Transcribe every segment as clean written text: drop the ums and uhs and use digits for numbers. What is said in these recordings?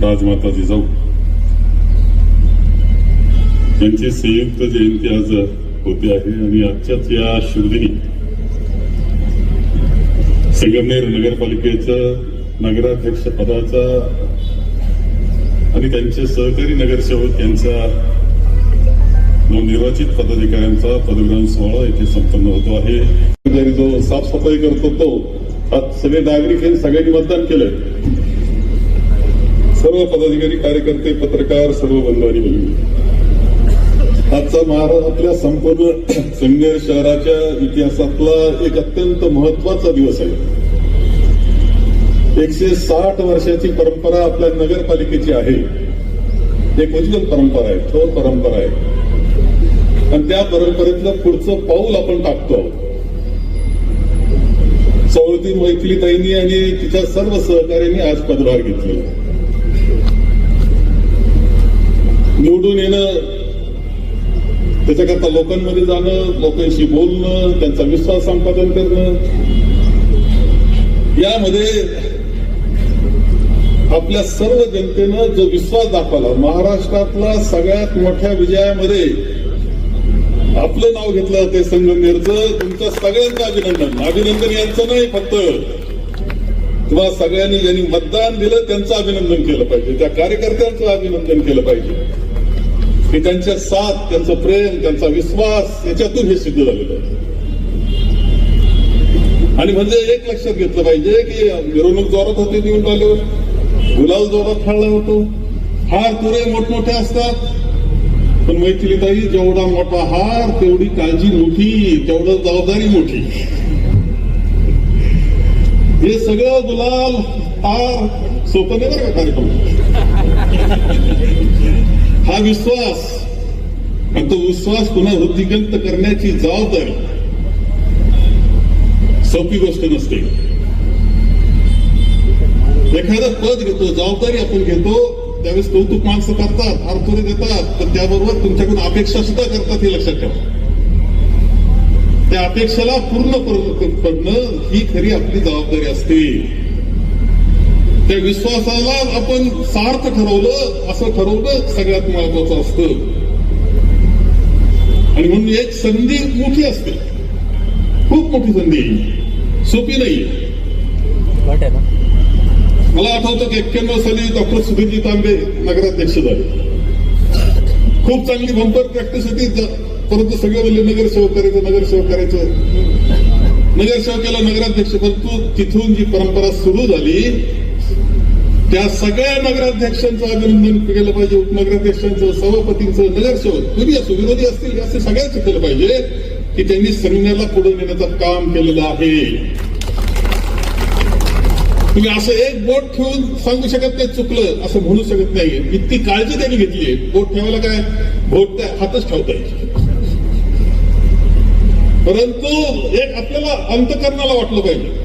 राजमाता जिजाऊ यांची संयुक्त जयंती आज होते आहे आणि आजच्याच या शुभदिनी संगमनेर नगरपालिकेचं नगराध्यक्ष पदाचा आणि त्यांचे सहकारी नगरसेवक यांचा नवनिर्वाचित पदाधिकाऱ्यांचा पदग्रहण सोहळा येथे संपन्न होतो आहे. जो साफसफाई करतो तो आज सगळे नागरिक हे सगळ्यांनी मतदान केलंय. सर्व पदाधिकारी कार्यकर्ते पत्रकार सर्व बंधूंनी बोलले. आजचा आपल्या संपूर्ण संगमनेर शहराच्या इतिहासातला एक अत्यंत महत्वाचा दिवस आहे. 160 वर्षाची परंपरा आपल्या नगरपालिकेची आहे. एक उज्ज्वल परंपरा आहे, थोर परंपरा आहे आणि त्या परंपरेतलं पुढचं पाऊल आपण टाकतो. सवलती मैथिलीताईंनी आणि तिच्या सर्व सहकार्यांनी आज पदभार घेतलेला. निवडून येणं, त्याच्याकरता लोकांमध्ये जाणं, लोकांशी बोलणं, त्यांचा विश्वास संपादन करणं, यामध्ये आपल्या सर्व जनतेनं जो विश्वास दाखवला, महाराष्ट्रातला सगळ्यात मोठ्या विजयामध्ये आपलं नाव घेतलं ते संगमनेरचं. तुमचं सगळ्यांचं अभिनंदन. अभिनंदन यांचं नाही, फक्त तुम्हाला सगळ्यांनी ज्यांनी मतदान दिलं त्यांचं अभिनंदन केलं पाहिजे, त्या कार्यकर्त्यांचं अभिनंदन केलं पाहिजे की त्यांच्या साथ, त्यांचं प्रेम, त्यांचा विश्वास याच्यातून हे सिद्ध झालेलं आहे. आणि म्हणजे एक लक्षात घेतलं पाहिजे की मिरवणूक जोरात होते, निवडून आल्यावर गुलाल जोरात खेळला होतो. हार तुरे मोठमोठे असतात, पण मैथिलीताई जेवढा मोठा हार तेवढी काळजी मोठी, तेवढं जबाबदारी मोठी. हे सगळं गुलाल हार सोपं नाही बरं का कार्यक्रम. हा विश्वास आणि तो विश्वास पुन्हा वृद्धिंगत करण्याची जबाबदारी सोपी गोष्ट नसते. एखादं पद घेतो, जबाबदारी आपण घेतो, त्यावेळेस कौतुक माणसं करतात, हारतुरे देतात, पण त्याबरोबर तुमच्याकडून अपेक्षा सुद्धा करतात, हे लक्षात ठेवा. त्या अपेक्षेला पूर्ण करणं ही खरी आपली जबाबदारी असते. त्या विश्वासाला आपण सार्थ ठरवलं, असं ठरवलं सगळ्यात महत्वाचं असतं. आणि म्हणून एक संधी मोठी असते, खूप मोठी संधी, सोपी नाहीये. मला आठवतं की 91 साली डॉक्टर सुधीरजी तांबे नगराध्यक्ष झाले. खूप चांगली बंपर प्रॅक्टिस होती, परंतु सगळे बोलले नगरसेवक करायचं, नगरसेवक करायचं. नगरसेवकाला नगराध्यक्ष, परंतु तिथून जी परंपरा सुरू झाली त्या सगळ्या नगराध्यक्षांचं अभिनंदन केलं पाहिजे, उपनगराध्यक्षांचं, सभापतींचं, नगरसेवक कोणी असो, विरोधी असतील, असे सगळ्यांचं केलं पाहिजे की त्यांनी संघाला पुढे नेण्याचं काम केलेलं आहे. तुम्ही असं एक बोट ठेवून सांगू शकत नाही चुकलं, असं म्हणू शकत नाही. इतकी काळजी त्यांनी घेतली. बोट ठेवायला काय, बोट त्या हातच ठेवता येईल, परंतु एक आपल्याला अंतकरणाला वाटलं पाहिजे.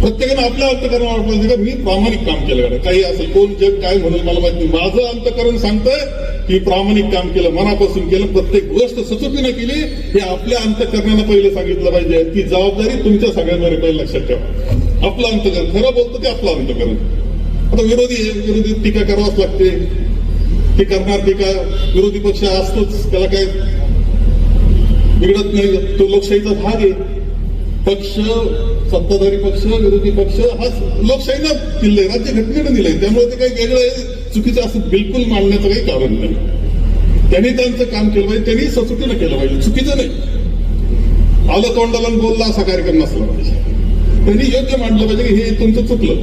प्रत्येकानं आपल्या अंतकरणाला वाटलं पाहिजे का मी प्रामाणिक काम केलं. काही असेल, कोण जग काय म्हणून मला माहिती, माझं अंतकरण सांगतंय की प्रामाणिक काम केलं, मनापासून केलं, प्रत्येक गोष्ट सचोटीनं केली. हे आपल्या अंतकरणानं पहिले सांगितलं पाहिजे. ती जबाबदारी तुमच्या सगळ्यांवर पहिले लक्षात ठेवा. आपलं अंतकरण खरं बोलतं ते आपलं अंतकरण. आता विरोधी टीका करावाच लागते. ती करणार टीका, विरोधी पक्ष असतोच, त्याला काय बिघडत नाही, तो लोकशाहीचा भाग आहे. पक्ष, सत्ताधारी पक्ष, विरोधी पक्ष हा लोकशाहीनं दिलंय, राज्यघटनेनं दिलंय, त्यामुळे ते काही वेगळं चुकीचं असं बिलकुल मांडण्याचं काही कारण नाही. त्यांनी त्यांचं काम केलं पाहिजे, त्यांनी सचोटीनं केलं पाहिजे, चुकीचं नाही. आलं तोंडाला बोलला असा कार्यक्रम नसला पाहिजे. त्यांनी योग्य मांडलं पाहिजे की हे तुमचं चुकलं.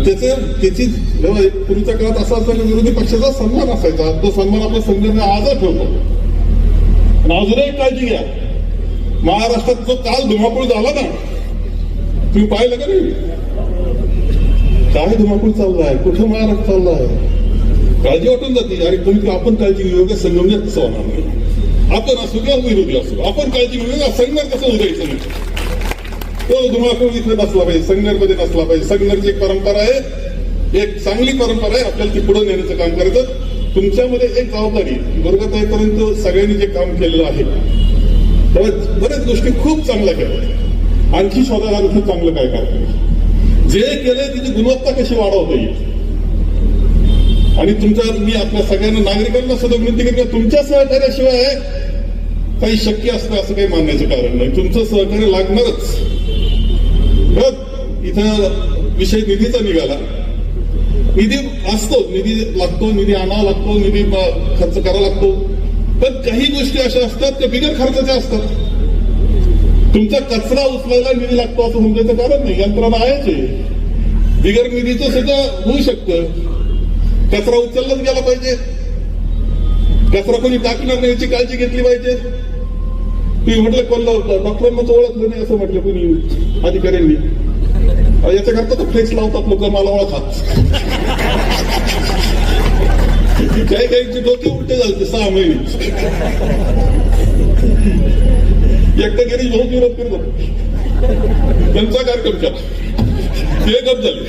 त्याची जेव्हा पूर्वीच्या काळात असा असायचा, विरोधी पक्षाचा सन्मान असायचा, तो सन्मान आपल्या संघटनेने आजच ठेवतो. आणि अजूनही काळजी घ्या, महाराष्ट्रात जो काल धुमाकूळ झाला ना, तुम्ही पाहिलं का नाही? काय धुमाकूळ चाललाय, कुठं महाराष्ट्र चाललाय, काळजी वाटून जाते. आणि तुम्ही आपण काळजी घेऊया, संगमनेर कसं होणार नाही. आपण असू किंवा विरोधी असू, आपण काळजी घेऊया, संगमनेर कसं उद्यायचं नाही. तो धुमाकूळ इथे नसला पाहिजे, संगमनेरमध्ये नसला पाहिजे. संगमनेरची एक परंपरा आहे, एक चांगली परंपरा आहे, आपल्याला ती पुढे नेण्याचं काम करायचं. तुमच्यामध्ये एक जबाबदारी, वर्गताईपर्यंत सगळ्यांनी जे काम केलेलं आहे तेव्हा बऱ्याच गोष्टी खूप चांगल्या केल्या. आणखी शोधायला आणखी चांगलं काय करायचं. जे केलंय तिची गुणवत्ता कशी वाढवता येईल. आणि मी आपल्या सगळ्यांना नागरिकांना सुद्धा विनंती करतो, तुमच्या सहकार्याशिवाय काही शक्य असतं असं काही मानण्याचं कारण नाही. तुमचं सहकार्य लागणारच. इथं विषय निधीचा निघाला. निधी असतो, निधी लागतो, निधी आणावा लागतो, निधी खर्च करावा लागतो. पण काही गोष्टी अशा असतात त्या बिगर खर्चाच्या असतात. तुमचा कचरा उचलायला निधी लागतो असं समजायचं कारण नाही. यंत्रणा आहे, बिगर निधीचं सुद्धा होऊ शकतं. कचरा उचललाच गेला पाहिजे. कचरा कोणी टाकणार नाही याची काळजी घेतली पाहिजे. तुम्ही म्हटलं कोण डॉक्टरांना तर ओळखलं नाही असं म्हटलं कोणी अधिकाऱ्यांनी. याच्याकरता तर फ्लेक्स लावतात लोक, मला ओळखात. काही काहींची डोके उलटे झाले 6 महिने. एकटा गेली बहुत विरोध करत होतो. त्यांचा कार्यक्रम केला, ते गप झाले.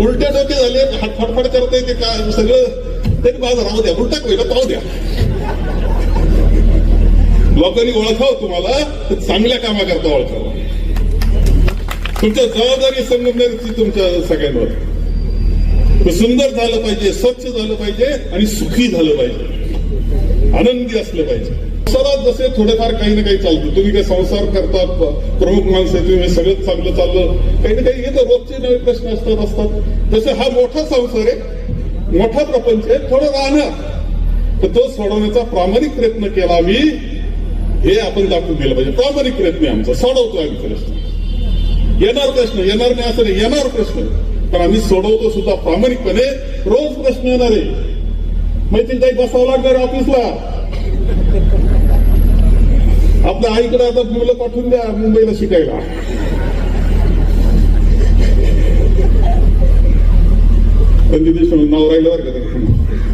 उलट्या डोके झाले, फडफड करता येते का सगळं तरी माझं राहू द्या, उलटा पहिला पाहू द्या. लोकांनी ओळखावं तुम्हाला तर चांगल्या कामाकरता ओळखावं. तुमच्या जबाबदारी संगमनेरची तुमच्या सगळ्यांवर. सुंदर झालं पाहिजे, स्वच्छ झालं पाहिजे आणि सुखी झालं पाहिजे, आनंदी असलं पाहिजे. संसारात जसे थोडेफार काही ना काही चालतं. तुम्ही काही संसार करता, प्रमुख माणसं आहे तुम्ही, सगळं चांगलं चाललं, काही ना काही येतं, रोजचे नवे प्रश्न असतात. तसे हा मोठा संसार आहे, मोठा प्रपंच आहे, थोडं राहणार तर तो सोडवण्याचा प्रामाणिक प्रयत्न केला मी, हे आपण दाखवून दिलं पाहिजे. प्रामाणिक प्रयत्न आहे आमचा, सोडवतो आम्ही प्रश्न. येणार प्रश्न, येणार नाही असं नाही, येणार प्रश्न, पण आम्ही सोडवतो सुद्धा प्रामाणिकपणे. रोज प्रश्न येणार आहे. मैत्री काही बसावं लागणार ऑफिसला. आपल्या आईकडे आता मुलं पाठवून द्या मुंबईला शिकायला. पण तिथे नाव राहिलं बरं का,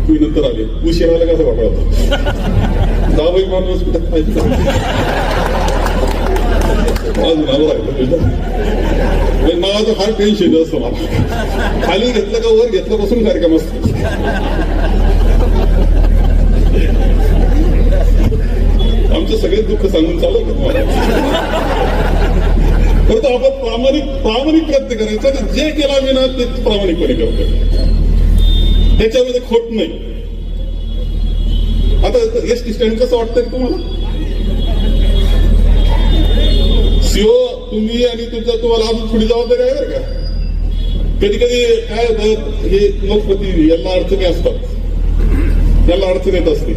तुम्ही नंतर आले, उशीर आला कसं वाटत जावई माणूस अजून नाव राहिलं. नावाचं फार टेन्शन असतं मला. खाली घेतलं का वर घेतल्यापासून कार्यक्रम असतो. आमचं सगळे दुःख सांगून चालू का तुम्हाला. परंतु आपण प्रामाणिक प्रयत्न करायचा. जे केलं आम्ही ना ते प्रामाणिकपणे करतो, त्याच्यामध्ये खोट नाही. आता एसटी स्टँड कसं वाटतंय तुम्हाला? सीओ तुम्ही आणि तुम्हाला अजून थोडी जबाबदारी आहे बरं का. कधी कधी काय होतं, हे लोकप्रतिनिधी यांना अडचणी असतात, त्यांना अडचण येत असते.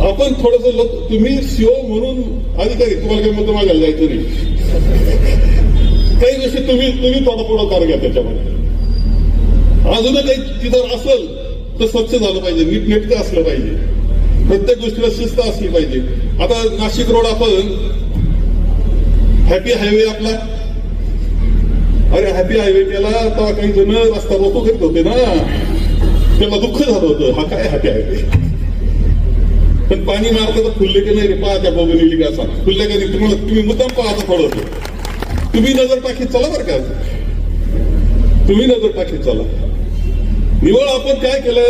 आपण थोडस तुम्ही सीओ म्हणून अधिकारी, तुम्हाला काही मत मागायला जायचं नाही. काही गोष्टी तुम्ही थोडा पुढाकार घ्या त्याच्यामध्ये. अजून काही तिथं असेल तर स्वच्छ झालं पाहिजे, नीटनेटकं असलं पाहिजे, प्रत्येक गोष्टीला शिस्त असली पाहिजे. आता नाशिक रोड आपण हॅपी हायवे आपला, अरे हॅपी हायवे केला तेव्हा काही जण रस्ता रोको करीत होते ना, त्याला दुःख झालं होतं, हा काय हॅपी हायवे. पण पाणी मारलं तर फुलले की नाही रे, पहा त्या बघून येईल का असा, फुलले का नाही तुम्ही मुद्दाम पाहता थोडं. तुम्ही नजर टाकीत चला बरं का, तुम्ही नजर टाकीत चला. निवळ आपण काय केलं,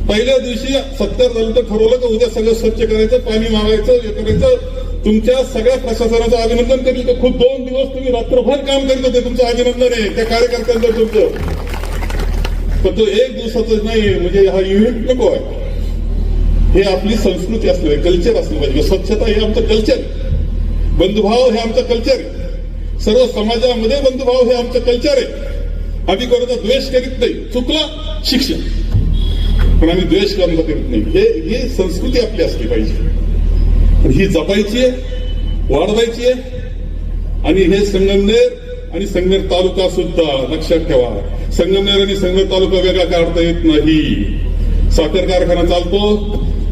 पहिल्या दिवशी 70 झालं तर ठरवलं का उद्या सगळं स्वच्छ करायचं, पाणी मारायचं, हे करायचं. तुमच्या सगळ्या प्रशासनाचं अभिनंदन करील तर खूप 2 दिवस तुम्ही रात्रभर काम करीत होते, तुमचं अभिनंदन आहे त्या कार्यकर्त्यांचं तुमचं. पण तो 1 दिवसाच नाही, म्हणजे हा इव्हेंट नको आहे. हे आपली संस्कृती असली पाहिजे, कल्चर असलं पाहिजे. स्वच्छता हे आमचं कल्चर, बंधुभाव हे आमचं कल्चर आहे. सर्व समाजामध्ये बंधुभाव हे आमचं कल्चर आहे. आम्ही कोणाचा द्वेष करीत नाही, चुकला शिक्षण, पण आम्ही द्वेष करणं करीत नाही. ही संस्कृती आपली असली पाहिजे, ही जपायची आहे, वाढवायची आहे. आणि हे संगमनेर आणि संगमनेर तालुका सुद्धा लक्षात ठेवा, संगमनेर आणि संगमनेर तालुका वेगळा काढता येत नाही. साखर कारखाना चालतो,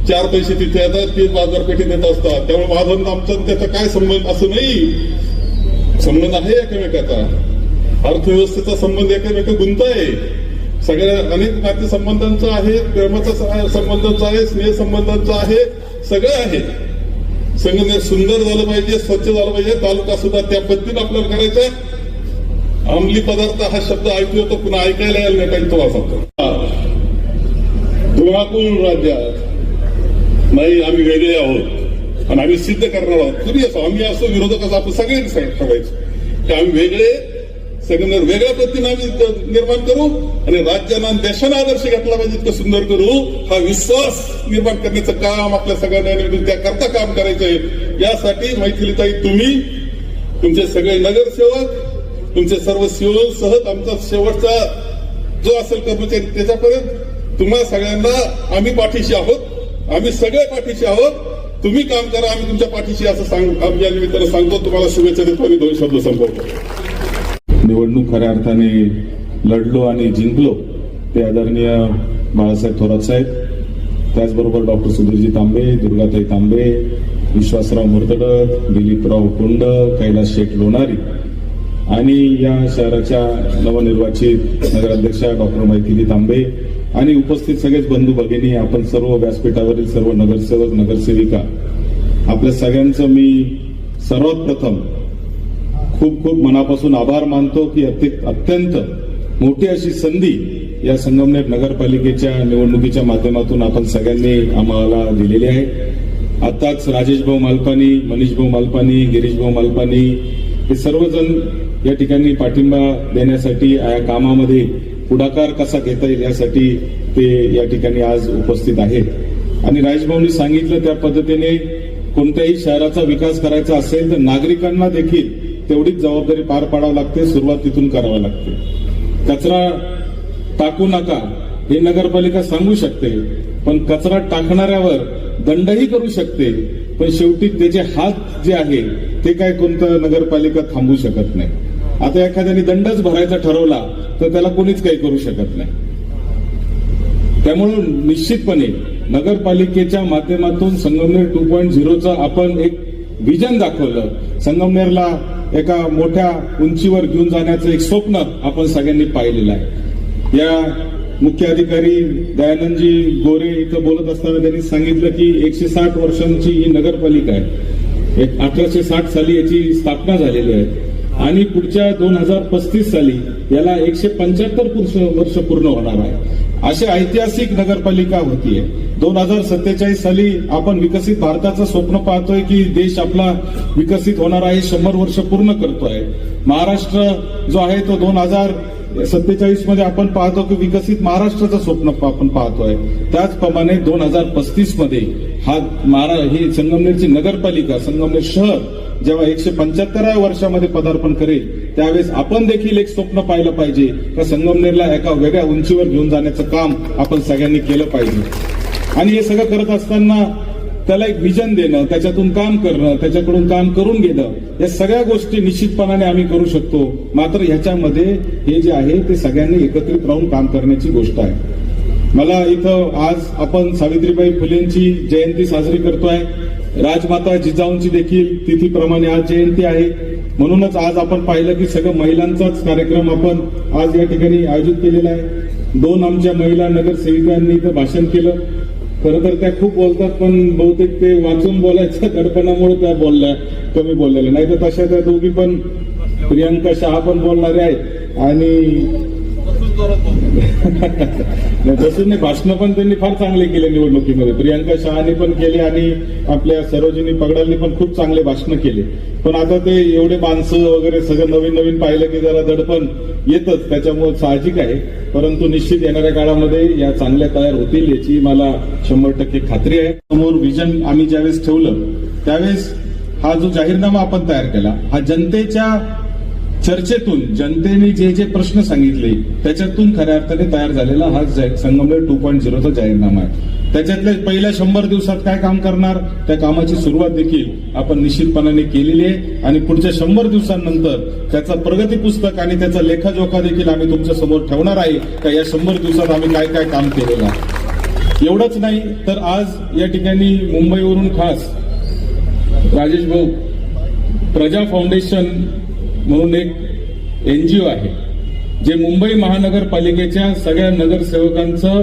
4 पैसे तिथे येतात, ते बाजारपेठेत येत असतात. त्यामुळे माझं आमचा त्याचा काय संबंध असं नाही, संबंध आहे एकमेकाचा. अर्थव्यवस्थेचा संबंध एकमेक गुंत आहे. सगळ्या अनेक नाते संबंधांचा आहे, प्रेमाचा संबंधांचा आहे, स्नेह संबंधांचा आहे, सगळं आहे. संगमनेर सुंदर झालं पाहिजे, स्वच्छ झालं पाहिजे. तालुका सुद्धा त्या पद्धतीने आपल्याला करायचा आहे. अंमली पदार्थ हा शब्द ऐकू येतो, पुन्हा ऐकायला यायला नाही पाहिजे तो असा. धुमाकूळ राज्यात नाही, आम्ही वेगळे आहोत. आणि आम्ही सिद्ध करणार आहोत. कुणी असो, आम्ही असो, विरोधक असो, आपण सगळ्यांनी ठरवायचं की आम्ही वेगळे संगमनेर वेगळ्या पद्धतीने आम्ही निर्माण करू आणि राज्याला आणि देशाला आदर्श घेतला पाहिजे इतकं सुंदर करू. हा विश्वास निर्माण करण्याचं काम आपल्या सगळ्यांना त्याकरता काम करायचंय. यासाठी मैथिलीताई, तुम्ही, तुमचे सगळे नगरसेवक, तुमचे सर्व सिव्हिल सह आमचा शेवटचा जो असेल कर्मचारी त्याच्यापर्यंत तुम्हा सगळ्यांना आम्ही पाठीशी आहोत. आम्ही सगळे पाठीशी आहोत. तुम्ही काम करा, आम्ही तुमच्या पाठीशी असं या निमित्तानं सांगतो. तुम्हाला शुभेच्छा देतो आणि 2 शब्द संपवतो. निवडणूक खऱ्या अर्थाने लढलो आणि जिंकलो ते आदरणीय बाळासाहेब थोरात साहेब, त्याचबरोबर डॉक्टर सुधीरजी तांबे, दुर्गाताई तांबे, विश्वासराव मुर्तडक, दिलीपराव कुंड, कैलास शेठ लोणारी आणि या शहराच्या नवनिर्वाचित नगराध्यक्षा डॉक्टर मैथिली तांबे आणि उपस्थित सगळेच बंधू भगिनी, आपण सर्व व्यासपीठावरील सर्व नगरसेवक नगरसेविका, आपल्या सगळ्यांचं मी सर्वात प्रथम खूप खूप मनापासून आभार मानतो की अत्यंत मोठी अशी संधी या संगमनेर नगरपालिकेच्या निवडणुकीच्या माध्यमातून आपण सगळ्यांनी आम्हाला दिलेली आहे. आताच राजेश भाऊ मालपानी, मनीष भाऊ मालपानी, गिरीश भाऊ मालपानी हे सर्वजण या ठिकाणी पाठिंबा देण्यासाठी या कामामध्ये पुढाकार कसा घेता येईल यासाठी ते या ठिकाणी आज उपस्थित आहेत. आणि राजेशभाऊंनी सांगितलं त्या पद्धतीने कोणत्याही शहराचा विकास करायचा असेल तर नागरिकांना देखील तेवढीच जबाबदारी पार पाडावी लागते. सुरुवात तिथून करावी लागते. कचरा टाकू नका हे नगरपालिका सांगू शकते, पण कचरा टाकणाऱ्यावर दंडही करू शकते. पण शेवटी त्याचे हात जे आहे ते काय कोणतं नगरपालिका थांबवू शकत नाही. आता एखाद्याने दंडच भरायचा ठरवला तर त्याला कोणीच काही करू शकत नाही. त्यामुळे निश्चितपणे नगरपालिकेच्या माध्यमातून संगमनेर 2.0चं आपण एक विजन दाखवलं. संगमनेरला एका मोठ्या उंचीवर घेऊन जाण्याचं एक स्वप्न आपण सगळ्यांनी पाहिलेलं आहे. या मुख्य अधिकारी दयानंदजी गोरे इथं बोलत असताना त्यांनी सांगितलं की 160 वर्षांची ही नगरपालिका आहे. 1860 साली याची स्थापना झालेली आहे आणि पुढच्या 2035 साली याला 175 वर्ष पूर्ण होणार आहे. अशी ऐतिहासिक नगरपालिका होतीये. 2047 साली आपण विकसित भारताचं स्वप्न पाहतोय की देश आपला विकसित होणार आहे, 100 वर्ष पूर्ण करतोय. महाराष्ट्र जो आहे तो 2047 मध्ये आपण पाहतो की विकसित महाराष्ट्राचं स्वप्न आपण पाहतोय. त्याचप्रमाणे 2035 मध्ये ही संगमनेरची नगरपालिका, संगमनेर शहर जेव्हा 175व्या वर्षामध्ये पदार्पण करेल त्यावेळेस आपण देखील एक स्वप्न पाहिलं पाहिजे का संगमनेरला एका वेगळ्या उंचीवर घेऊन जाण्याचं काम आपण सगळ्यांनी केलं पाहिजे. आणि हे सगळं करत असताना त्याला एक व्हिजन देणं, त्याच्यातून काम करणं, त्याच्याकडून काम करून घेणं, या सगळ्या गोष्टी निश्चितपणाने आम्ही करू शकतो. मात्र ह्याच्यामध्ये हे जे आहे ते सगळ्यांनी एकत्रित राहून काम करण्याची गोष्ट आहे. मला इथं आज आपण सावित्रीबाई फुलेंची जयंती साजरी करतोय. राजमाता जिजाऊंची देखील तिथीप्रमाणे आज जयंती आहे. म्हणूनच आज आपण पाहिलं की सगळं महिलांचाच कार्यक्रम आपण आज या ठिकाणी आयोजित केलेला आहे. 2 आमच्या महिला नगरसेविकांनी इथं भाषण केलं. खरं तर त्या खूप बोलतात, पण बहुतेक ते वाचून बोलायच्या दडपणामुळे त्या कमी बोललेल्या नाही. तर तशा त्या दोघी पण, प्रियांका शहा पण बोलणारे आहेत आणि बसून भाषणं पण त्यांनी फार चांगले केले निवडणुकीमध्ये. प्रियांका शहाने पण केले आणि आपल्या सरोजिनी पगडालनी पण खूप चांगले भाषणं केले. पण आता ते एवढे माणसं वगैरे सगळं नवीन नवीन पाहिलं की जरा दडपण येतच, त्याच्यामुळे साहजिक आहे. परंतु निश्चित येणाऱ्या काळामध्ये या चांगल्या तयार होतील याची मला 100% खात्री आहे. समोर विजन आम्ही ज्यावेळेस ठेवलं त्यावेळेस हा जो जाहीरनामा आपण तयार केला हा जनतेच्या चर्चेतून, जनतेने जे जे प्रश्न सांगितले त्याच्यातून खऱ्या अर्थाने तयार झालेला हा संगमनेर 2.0चा जाहीरनामा आहे. त्याच्यातल्या पहिल्या 100 दिवसात काय काम करणार त्या कामाची सुरुवात देखील आपण निश्चितपणाने केलेली आहे आणि पुढच्या 100 दिवसांनंतर त्याचा प्रगती पुस्तक आणि त्याचा लेखाजोखा देखील आम्ही तुमच्या समोर ठेवणार आहे का या 100 दिवसात आम्ही काय काय काम केलेलं आहे. एवढंच नाही तर आज या ठिकाणी मुंबईवरून खास राजेश भाऊ प्रजा फाउंडेशन म्हणून एक NGO आहे जे मुंबई महानगरपालिकेच्या सगळ्या नगरसेवकांचं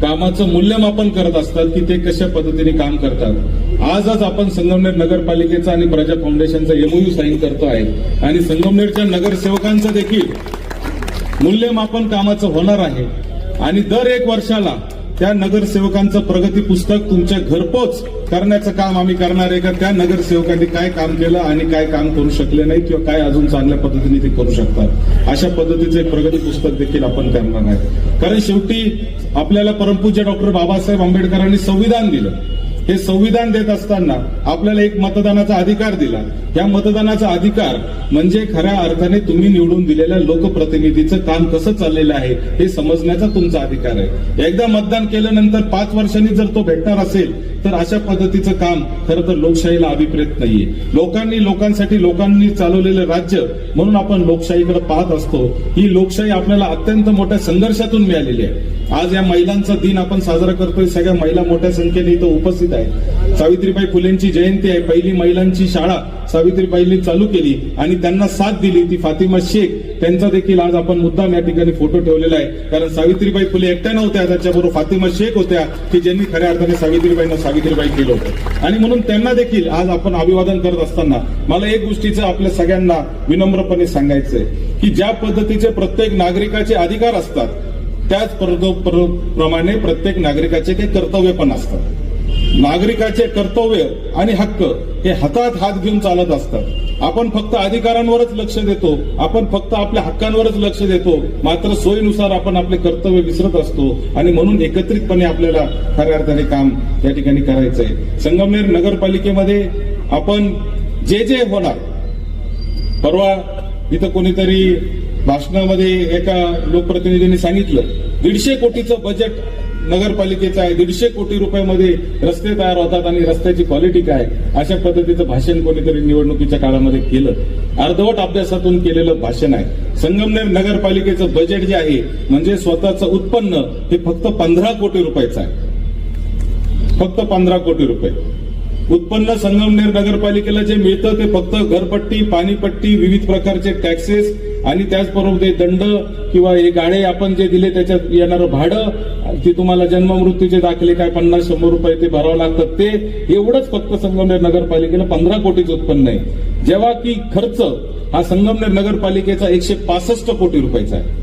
कामाचं मूल्यमापन करत असतात की ते कशा पद्धतीने काम करतात. आजच आपण संगमनेर नगरपालिकेचा आणि प्रजा फाउंडेशनचा MOU साईन करतो आहे आणि संगमनेरच्या नगरसेवकांचं देखील मूल्यमापन कामाचं होणार आहे आणि दर 1 वर्षाला त्या नगरसेवकांचं प्रगती पुस्तक तुमच्या घरपोच करण्याचं काम आम्ही करणार आहे का त्या नगरसेवकांनी काय काम केलं आणि काय काम करू शकले नाही किंवा काय अजून चांगल्या पद्धतीने ते करू शकतात अशा पद्धतीचं एक प्रगती पुस्तक देखील आपण करणार आहे. कारण शेवटी आपल्याला परमपूज्य डॉक्टर बाबासाहेब आंबेडकरांनी संविधान दिलं. हे संविधान देत असताना आपल्याला एक मतदानाचा अधिकार दिला. या मतदानाचा अधिकार म्हणजे खऱ्या अर्थाने तुम्ही निवडून दिलेल्या लोकप्रतिनिधीचं काम कसं चाललेलं आहे हे समजण्याचा तुमचा अधिकार आहे. एकदा मतदान केल्यानंतर 5 वर्षांनी जर तो भेटणार असेल तर अशा पद्धतीचं काम खरं तर लोकशाहीला अभिप्रेत नाहीये. लोकांसाठी लोकांनी चालवलेलं राज्य म्हणून आपण लोकशाहीकडे पाहत असतो. ही लोकशाही आपल्याला अत्यंत मोठ्या संघर्षातून मिळालेली आहे. आज या महिलांचा दिन आपण साजरा करतोय. सगळ्या महिला मोठ्या संख्येने इथं उपस्थित आहेत. सावित्रीबाई फुलेंची जयंती आहे. पहिली महिलांची शाळा सावित्रीबाईंनी चालू केली आणि त्यांना साथ दिली ती फातिमा शेख. त्यांचा देखील आज आपण मुद्दाम या ठिकाणी फोटो ठेवलेला आहे. कारण सावित्रीबाई फुले एकट्या नव्हत्या, त्याच्याबरोबर फातिमा शेख होत्या की ज्यांनी खऱ्या अर्थाने सावित्रीबाईंना सावित्रीबाई केलं होतं. आणि म्हणून त्यांना देखील आज आपण अभिवादन करत असताना मला एक गोष्टीचं आपल्या सगळ्यांना विनम्रपणे सांगायचंय की ज्या पद्धतीचे प्रत्येक नागरिकाचे अधिकार असतात त्याच प्रमाणे प्रत्येक नागरिकाचे काही कर्तव्य पण असतात. नागरिकाचे कर्तव्य आणि हक्क हे हातात हात घेऊन चालत असतात. आपण फक्त अधिकारांवरच लक्ष देतो, आपण फक्त आपल्या हक्कांवरच लक्ष देतो, मात्र सोयीनुसार आपण आपले कर्तव्य विसरत असतो. आणि म्हणून एकत्रितपणे आपल्याला खऱ्या अर्थाने काम या ठिकाणी करायचंय. संगमनेर नगरपालिकेमध्ये आपण जे होणार, परवा इथं कोणीतरी भाषणामध्ये एका लोकप्रतिनिधींनी सांगितलं 150 कोटीचं बजेट नगरपालिकेचं आहे, 150 कोटी रुपयामध्ये रस्ते तयार होतात आणि रस्त्याची क्वालिटी काय, अशा पद्धतीचं भाषण कोणीतरी निवडणुकीच्या काळामध्ये केलं. अर्धवट अभ्यासातून केलेलं भाषण आहे. संगमनेर नगरपालिकेचं बजेट जे आहे म्हणजे स्वतःचं उत्पन्न हे फक्त 15 कोटी रुपयाचं आहे. फक्त 15 कोटी रुपये उत्पन्न संगमनेर नगरपालिकेला जे मिळतं ते फक्त घरपट्टी, पाणीपट्टी, विविध प्रकारचे टॅक्सेस आणि त्याचबरोबर ते दंड किंवा हे गाडे आपण जे दिले त्याच्यात येणारं भाडं, की तुम्हाला जन्ममृत्यूचे दाखले काय 50-100 रुपये ते भरावं लागतात, ते एवढंच फक्त संगमनेर नगरपालिकेला 15 कोटीचं उत्पन्न आहे. जेव्हा की खर्च हा संगमनेर नगरपालिकेचा 165 कोटी रुपयाचा आहे.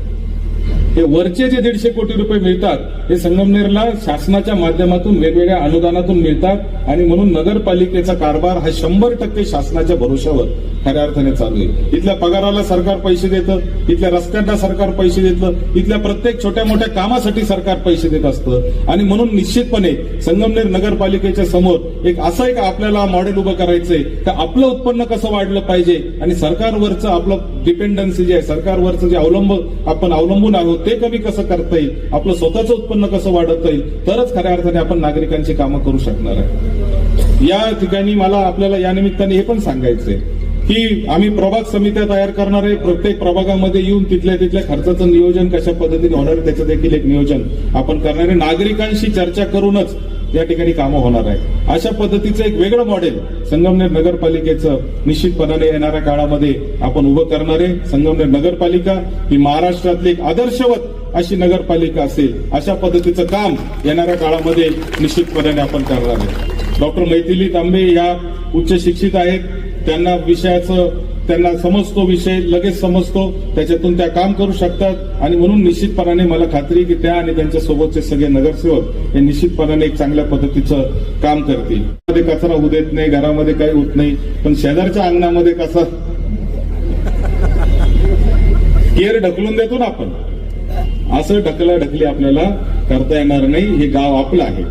हे वरचे जे 150 कोटी रुपये मिळतात हे संगमनेरला शासनाच्या माध्यमातून वेगवेगळ्या अनुदानातून मिळतात आणि म्हणून नगरपालिकेचा कारभार हा 100% शासनाच्या भरोशावर खऱ्या अर्थाने चालू आहे. इथल्या पगाराला सरकार पैसे देतं, इथल्या रस्त्यांना सरकार पैसे देतं, इथल्या प्रत्येक छोट्या मोठ्या कामासाठी सरकार पैसे देत असतं. आणि म्हणून निश्चितपणे संगमनेर नगरपालिकेच्या समोर एक आपल्याला मॉडेल उभं करायचंय का आपलं उत्पन्न कसं वाढलं पाहिजे आणि सरकारवरचं आपलं डिपेंडन्सी जे आहे, सरकारवरचं जे आपण अवलंबून आहोत ते कमी कसं करता येईल, आपलं स्वतःचं उत्पन्न कसं वाढवता येईल, तरच खऱ्या अर्थाने आपण नागरिकांची कामं करू शकणार आहे. या ठिकाणी मला आपल्याला या निमित्ताने हे पण सांगायचंय की आम्ही प्रभाग समित्या तयार करणार आहे. प्रत्येक प्रभागामध्ये येऊन तिथल्या खर्चाचं नियोजन कशा पद्धतीने होणार आहे त्याचं देखील एक नियोजन आपण करणार आहे. नागरिकांशी चर्चा करूनच या ठिकाणी कामं होणार आहे. अशा पद्धतीचं एक वेगळं मॉडेल संगमनेर नगरपालिकेचं निश्चितपणाने येणाऱ्या काळामध्ये आपण उभं करणार आहे. संगमनेर नगरपालिका ही महाराष्ट्रातली एक आदर्शवत अशी नगरपालिका असेल अशा पद्धतीचं काम येणाऱ्या काळामध्ये निश्चितपणाने आपण करणार आहे. डॉक्टर मैथिली तांबे या उच्च शिक्षित आहेत. त्यांना समजतो विषय, लगेच समजतो, त्याच्यातून त्या काम करू शकतात आणि म्हणून निश्चितपणाने मला खात्री की त्या आणि त्यांच्या सोबतचे सगळे नगरसेवक हे निश्चितपणाने एक चांगल्या पद्धतीचं काम करतील. कचरा होऊ देत नाही, घरामध्ये काही होत नाही, पण शेजारच्या अंगणामध्ये कसा केर ढकलून देतो ना आपण, असं ढकली आपल्याला करता येणार नाही. हे गाव आपलं आहे.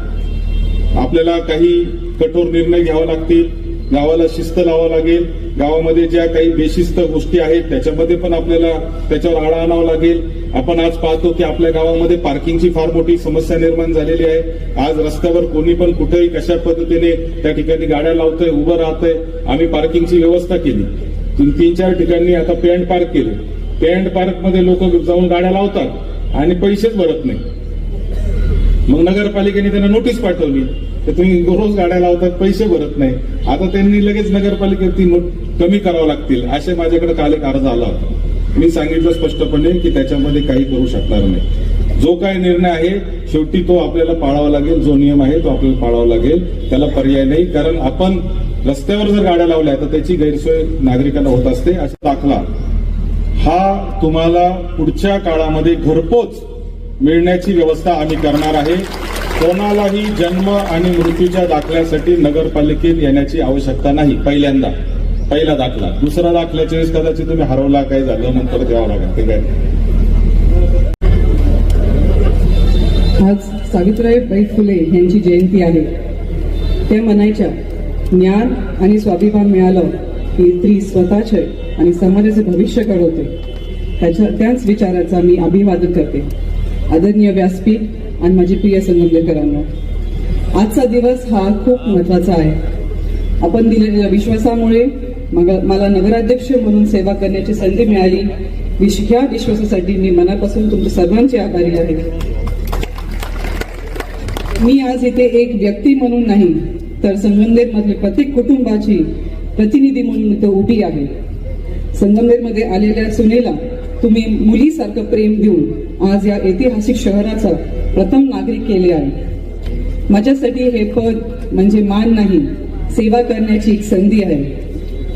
आपल्याला काही कठोर निर्णय घ्यावे लागतील, गावाला शिस्त लावावं लागेल. गावामध्ये ज्या काही बेशिस्त गोष्टी आहेत त्याच्यामध्ये पण आपल्याला त्याच्यावर आळा आणावा लागेल. आपण आज पाहतो की आपल्या गावामध्ये पार्किंगची फार मोठी समस्या निर्माण झालेली आहे. आज रस्त्यावर कोणी पण कुठेही कशा पद्धतीने त्या ठिकाणी गाड्या लावतंय, उभं राहतंय. आम्ही पार्किंगची व्यवस्था केली. 3-4 ठिकाणी आता पे अँड पार्क केले. पे अँड पार्क मध्ये लोक जाऊन गाड्या लावतात आणि पैसेच भरत नाही. मग नगरपालिकेने त्यांना नोटीस पाठवली तर तुम्ही रोज गाड्या लावतात, पैसे भरत नाही. आता त्यांनी लगेच नगरपालिकेत ती कमी करावं लागतील असे माझ्याकडे काल एक अर्ज आला होता. मी सांगितलं स्पष्टपणे की त्याच्यामध्ये काही करू शकणार नाही. जो काय निर्णय आहे शेवटी तो आपल्याला पाळावा लागेल. जो नियम आहे तो आपल्याला पाळावा लागेल, त्याला पर्याय नाही. कारण आपण रस्त्यावर जर गाड्या लावल्या तर त्याची गैरसोय नागरिकांना होत असते. असा दाखला हा तुम्हाला पुढच्या काळामध्ये घरपोच मिळण्याची व्यवस्था आम्ही करणार आहे. कोणालाही जन्म आणि मृत्यूच्या दाखल्यासाठी नगरपालिकेत येण्याची आवश्यकता नाही. पहिला दाखला. दुसरा दाखल्याच्या वेळेस कदाचित तुम्ही हरवला, काय झालं, नंतर द्यावं लागेल. ते काय आज सावित्रीबाई फुले यांची जयंती आहे. त्या म्हणायच्या, ज्ञान आणि स्वाभिमान मिळालं की स्त्री स्वतःचे आणि समाजाचे भविष्य घडवते. त्याच विचाराचा मी अभिवादन करते. आदरणीय व्यासपीठ आणि माझी प्रिय संगमनेरकरांनो, आजचा दिवस हा खूप महत्वाचा आहे. आपण दिलेल्या विश्वासामुळे मला नगराध्यक्ष म्हणून सेवा करण्याची संधी मिळाली. ह्या विश्वासासाठी मी मनापासून तुमच्या सर्वांचे आभारी आहे. मी आज इथे एक व्यक्ती म्हणून नाही, तर संगमनेरमधील प्रत्येक कुटुंबाची प्रतिनिधी म्हणून इथे उभी आहे. संगमनेरमध्ये आलेल्या सुनेला तुम्ही मुलीसारखं प्रेम देऊन आज या ऐतिहासिक शहराचा प्रथम नागरिक केले आहे. माझ्यासाठी हे पद म्हणजे मान नाही, सेवा करण्याची एक संधी आहे.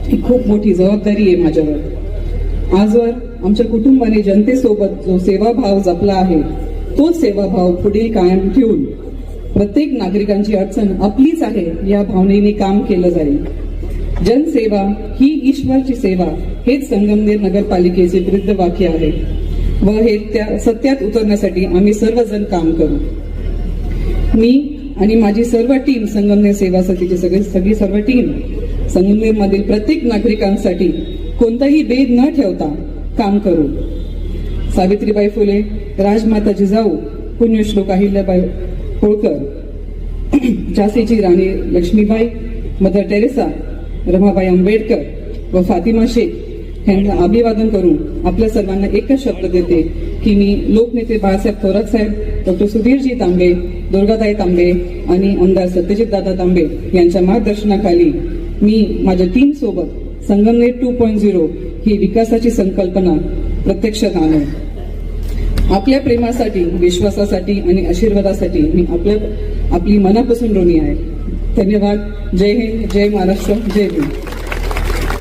ही खूप मोठी जबाबदारी आहे माझ्यावर. आजवर आमच्या कुटुंबाने जनतेसोबत जो सेवाभाव जपला आहे, तोच सेवाभाव पुढे कायम ठेवून प्रत्येक नागरिकांची अडचण आपलीच आहे या भावनेने काम केलं जाईल. जनसेवा ही ईश्वरची सेवा, हेच संगमनेर नगरपालिकेचे ब्रीद वाक्य आहे व हे त्या सत्यात उतरण्यासाठी आम्ही सर्वजण काम करू. मी आणि माझी सर्व टीम, संगमनेर सेवा समितीची सगळी सर्व टीम संगमनेरमधील प्रत्येक नागरिकांसाठी कोणताही भेद न ठेवता काम करू. सावित्रीबाई फुले, राजमाता जिजाऊ, पुण्यश्लोक अहिल्याबाई होळकर, झाशीची राणी लक्ष्मीबाई, मदर टेरेसा, रमाबाई आंबेडकर व फातिमा शेख यांना अभिवादन करून आपल्या सर्वांना एकच शब्द देते की मी लोकनेते बाळासाहेब थोरात साहेब, डॉक्टर सुधीरजी तांबे, दुर्गाताई तांबे आणि आमदार सत्यजित दादा तांबे यांच्या मार्गदर्शनाखाली मी माझ्या टीम सोबत संगमनेर 2.0 ही विकासाची संकल्पना प्रत्यक्षात आणू. आपल्या प्रेमासाठी, विश्वासासाठी आणि आशीर्वादासाठी मी आपली मनापासून ऋणी आहे. धन्यवाद. जय हिंद, जय महाराष्ट्र, जय भीम.